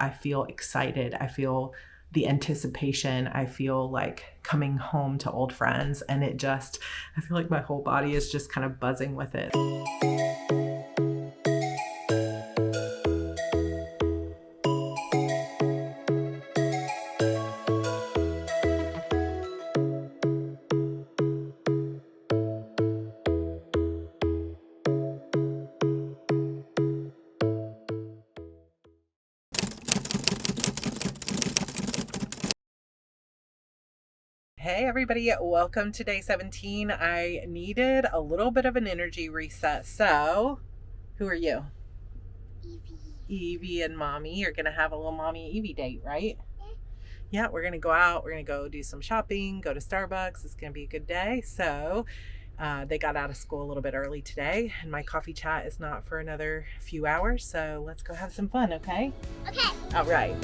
I feel excited. I feel the anticipation. I feel like coming home to old friends, and I feel like my whole body is just kind of buzzing with it. Hey everybody, welcome to day 17. I needed a little bit of an energy reset. So, who are you? Evie and Mommy. You're gonna have a little Mommy Evie date, right? Yeah, we're gonna go out. We're gonna go do some shopping, go to Starbucks. It's gonna be a good day. So, they got out of school a little bit early today, and my coffee chat is not for another few hours. So let's go have some fun, okay? Okay. All right.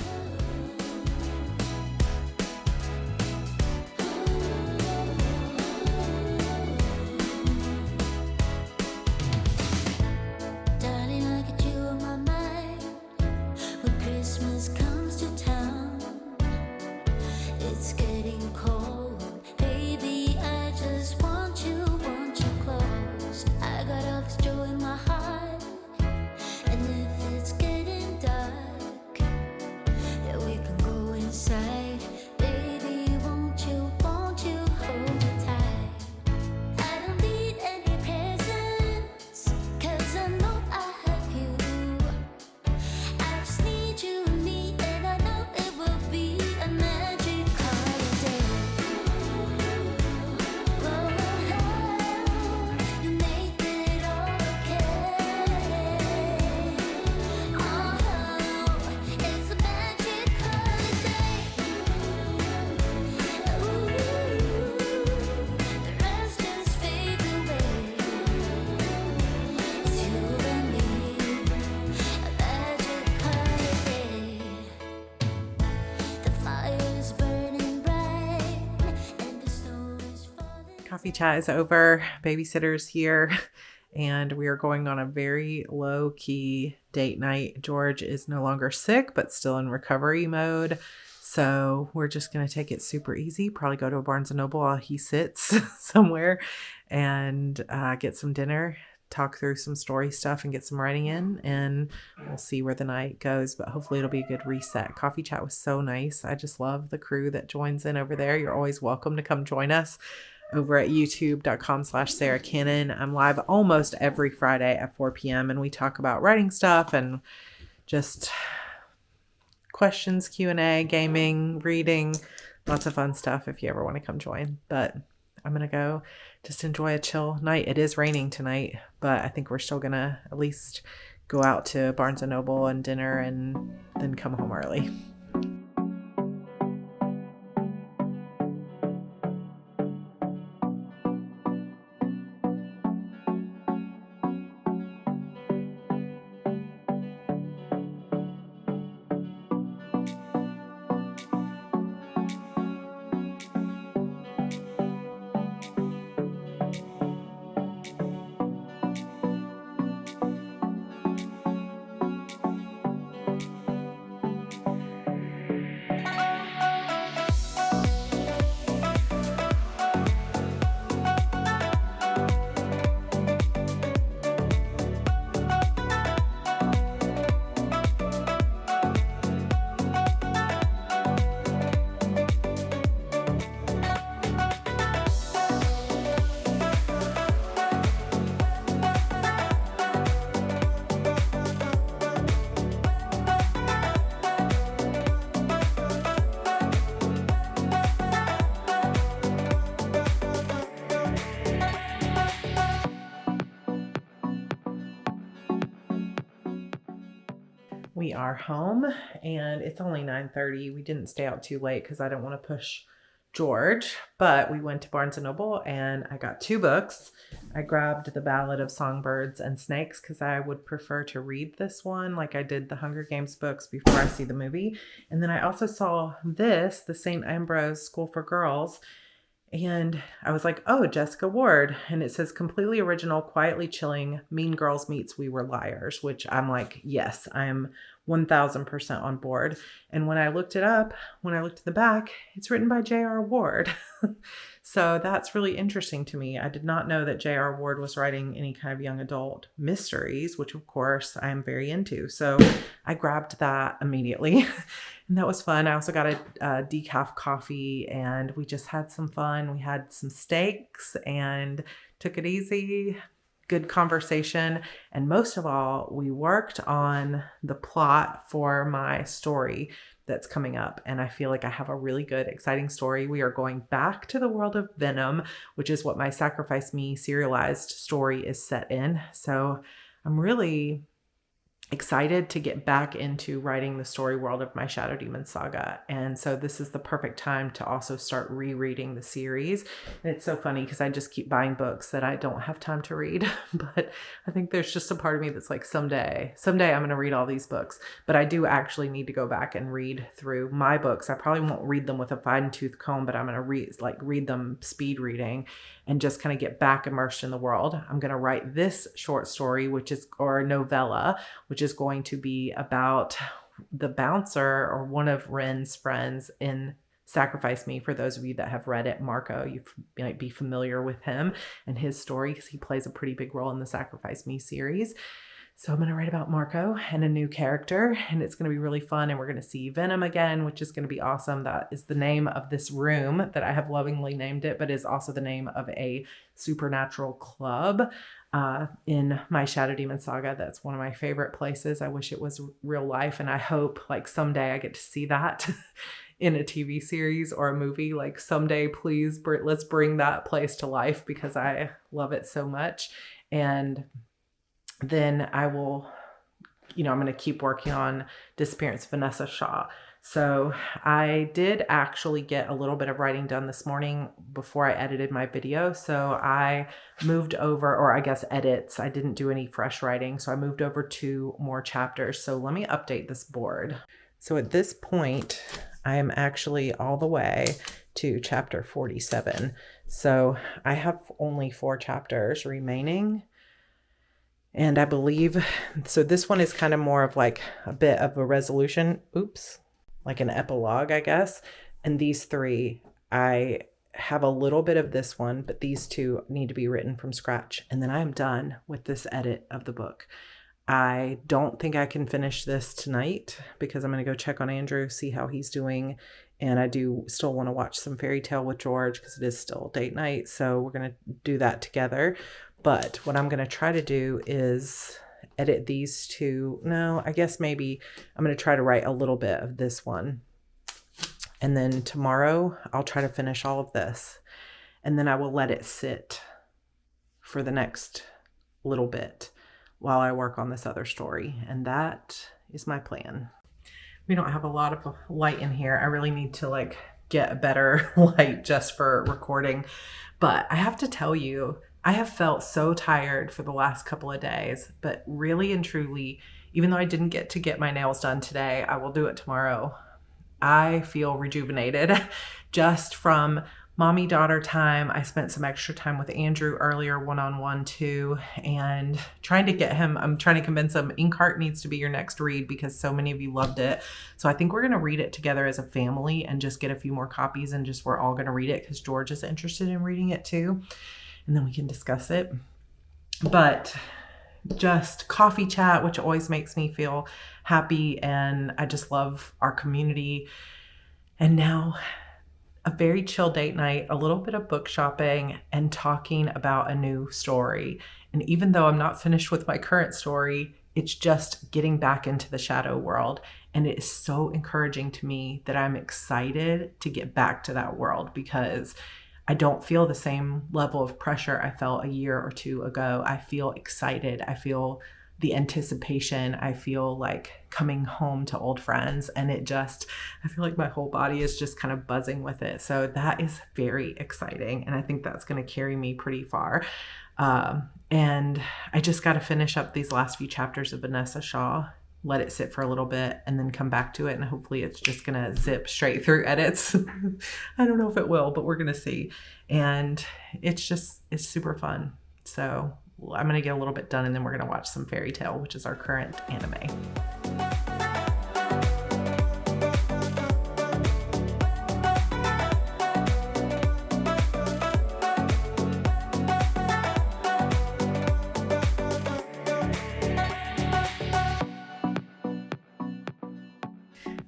Coffee chat is over. Babysitter's here, and we are going on a very low-key date night. George is no longer sick, but still in recovery mode. So we're just going to take it super easy. Probably go to a Barnes & Noble while he sits somewhere and get some dinner, talk through some story stuff and get some writing in, and we'll see where the night goes, but hopefully it'll be a good reset. Coffee chat was so nice. I just love the crew that joins in over there. You're always welcome to come join us over at youtube.com/Sarra Cannon. I'm live almost every Friday at 4 p.m. and we talk about writing stuff and just questions, Q&A, gaming, reading, lots of fun stuff if you ever want to come join. But I'm going to go just enjoy a chill night. It is raining tonight, but I think we're still going to at least go out to Barnes & Noble and dinner and then come home early. We are home and it's only 9:30. We didn't stay out too late because I don't want to push George, but we went to Barnes & Noble and I got 2 books. I grabbed The Ballad of Songbirds and Snakes because I would prefer to read this one like I did the Hunger Games books before I see the movie. And then I also saw this, the St. Ambrose School for Girls, and I was like, oh, Jessica Ward. And it says completely original, quietly chilling, Mean Girls meets We Were Liars, which I'm like, yes, I'm 1000% on board. And when I looked it up, when I looked at the back, it's written by J.R. Ward. So that's really interesting to me. I did not know that J.R. Ward was writing any kind of young adult mysteries, which of course I am very into. So I grabbed that immediately and that was fun. I also got a decaf coffee and we just had some fun. We had some steaks and took it easy. Good conversation. And most of all, we worked on the plot for my story that's coming up. And I feel like I have a really good, exciting story. We are going back to the world of Venom, which is what my Sacrifice Me serialized story is set in. So I'm really excited to get back into writing the story world of my Shadow Demon saga. And so this is the perfect time to also start rereading the series. And it's so funny because I just keep buying books that I don't have time to read. But I think there's just a part of me that's like, someday I'm going to read all these books. But I do actually need to go back and read through my books. I probably won't read them with a fine-tooth comb, but I'm going to read them speed reading and just kind of get back immersed in the world. I'm going to write this short story, or novella, which is going to be about the bouncer or one of Ren's friends in Sacrifice Me. For those of you that have read it, Marco, you might be familiar with him and his story because he plays a pretty big role in the Sacrifice Me series. So I'm going to write about Marco and a new character, and it's going to be really fun. And we're going to see Venom again, which is going to be awesome. That is the name of this room that I have lovingly named it, but is also the name of a supernatural club in my Shadow Demon saga. That's one of my favorite places. I wish it was real life, and I hope like someday I get to see that in a TV series or a movie. Like someday, please, let's bring that place to life because I love it so much. And then I will, I'm going to keep working on Disappearance of Vanessa Shaw. So I did actually get a little bit of writing done this morning before I edited my video. So I moved over, or I guess edits. I didn't do any fresh writing. So I moved over 2 more chapters. So let me update this board. So at this point, I am actually all the way to chapter 47. So I have only 4 chapters remaining. And I believe, so this one is kind of more of like a bit of a resolution. Oops. Like an epilogue, I guess. And these 3, I have a little bit of this one, but these 2 need to be written from scratch. And then I'm done with this edit of the book. I don't think I can finish this tonight because I'm going to go check on Andrew, see how he's doing. And I do still want to watch some Fairy Tale with George because it is still date night. So we're going to do that together. But what I'm going to try to do is edit these 2. No, I guess maybe I'm going to try to write a little bit of this one. And then tomorrow I'll try to finish all of this. And then I will let it sit for the next little bit while I work on this other story. And that is my plan. We don't have a lot of light in here. I really need to get a better light just for recording. But I have to tell you, I have felt so tired for the last couple of days, but really and truly, even though I didn't get to get my nails done today, I will do it tomorrow. I feel rejuvenated just from mommy-daughter time. I spent some extra time with Andrew earlier, one-on-one too, and trying to get him, I'm trying to convince him Inkheart needs to be your next read because so many of you loved it. So I think we're going to read it together as a family and just get a few more copies and just we're all going to read it because George is interested in reading it too. And then we can discuss it. But just coffee chat, which always makes me feel happy. And I just love our community. And now a very chill date night, a little bit of book shopping and talking about a new story. And even though I'm not finished with my current story, it's just getting back into the shadow world. And it is so encouraging to me that I'm excited to get back to that world because I don't feel the same level of pressure I felt a year or 2 ago. I feel excited. I feel the anticipation. I feel like coming home to old friends, and I feel like my whole body is just kind of buzzing with it. So that is very exciting. And I think that's going to carry me pretty far. And I just got to finish up these last few chapters of Vanessa Shaw, let it sit for a little bit and then come back to it. And hopefully it's just going to zip straight through edits. I don't know if it will, but we're going to see. And it's super fun. So I'm going to get a little bit done and then we're going to watch some Fairy Tale, which is our current anime.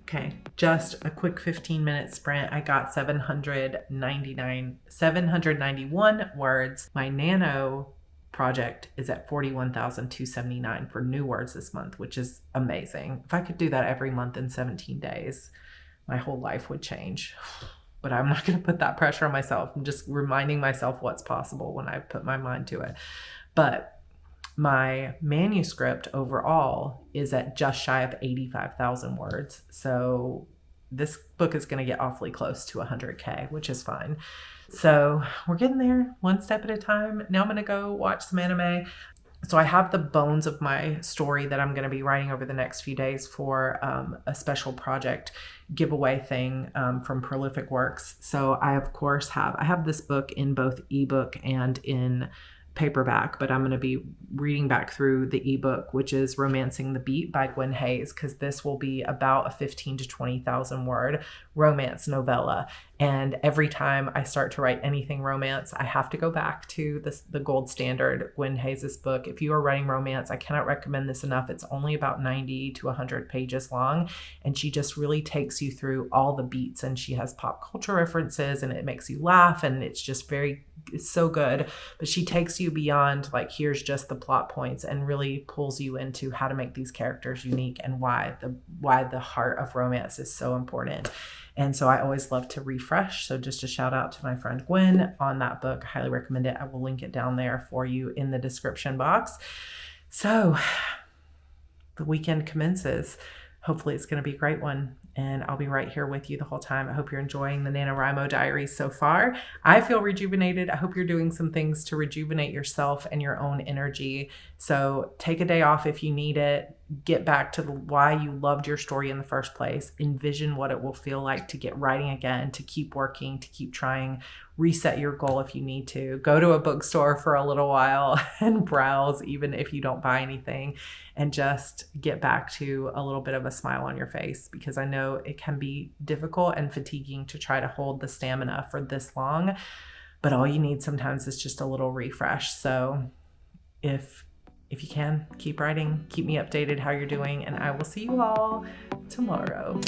Okay, just a quick 15-minute sprint. I got 791 words. My nano project is at 41,279 for new words this month, which is amazing. If I could do that every month in 17 days, my whole life would change. But I'm not going to put that pressure on myself. I'm just reminding myself what's possible when I put my mind to it. But my manuscript overall is at just shy of 85,000 words. So this book is going to get awfully close to 100K, which is fine. So we're getting there one step at a time. Now I'm going to go watch some anime. So I have the bones of my story that I'm going to be writing over the next few days for a special project giveaway thing from Prolific Works. So I, of course, I have this book in both ebook and in paperback, but I'm going to be reading back through the ebook, which is Romancing the Beat by Gwen Hayes, because this will be about a 15 to 20,000 word romance novella. And every time I start to write anything romance, I have to go back to the gold standard, Gwen Hayes' book. If you are writing romance, I cannot recommend this enough. It's only about 90 to 100 pages long, and she just really takes you through all the beats, and she has pop culture references, and it makes you laugh, and it's just it's so good. But she takes you beyond like, here's just the plot points, and really pulls you into how to make these characters unique and why the heart of romance is so important. And so I always love to refresh. So just a shout out to my friend Gwen on that book. I highly recommend it. I will link it down there for you in the description box. So the weekend commences. Hopefully it's going to be a great one. And I'll be right here with you the whole time. I hope you're enjoying the NaNoWRIMO Diaries so far. I feel rejuvenated. I hope you're doing some things to rejuvenate yourself and your own energy. So take a day off if you need it. Get back to why you loved your story in the first place. Envision what it will feel like to get writing again, to keep working, to keep trying. Reset your goal if you need to. Go to a bookstore for a little while and browse, even if you don't buy anything, and just get back to a little bit of a smile on your face, because I know it can be difficult and fatiguing to try to hold the stamina for this long, but all you need sometimes is just a little refresh. So if you can, keep writing, keep me updated how you're doing, and I will see you all tomorrow.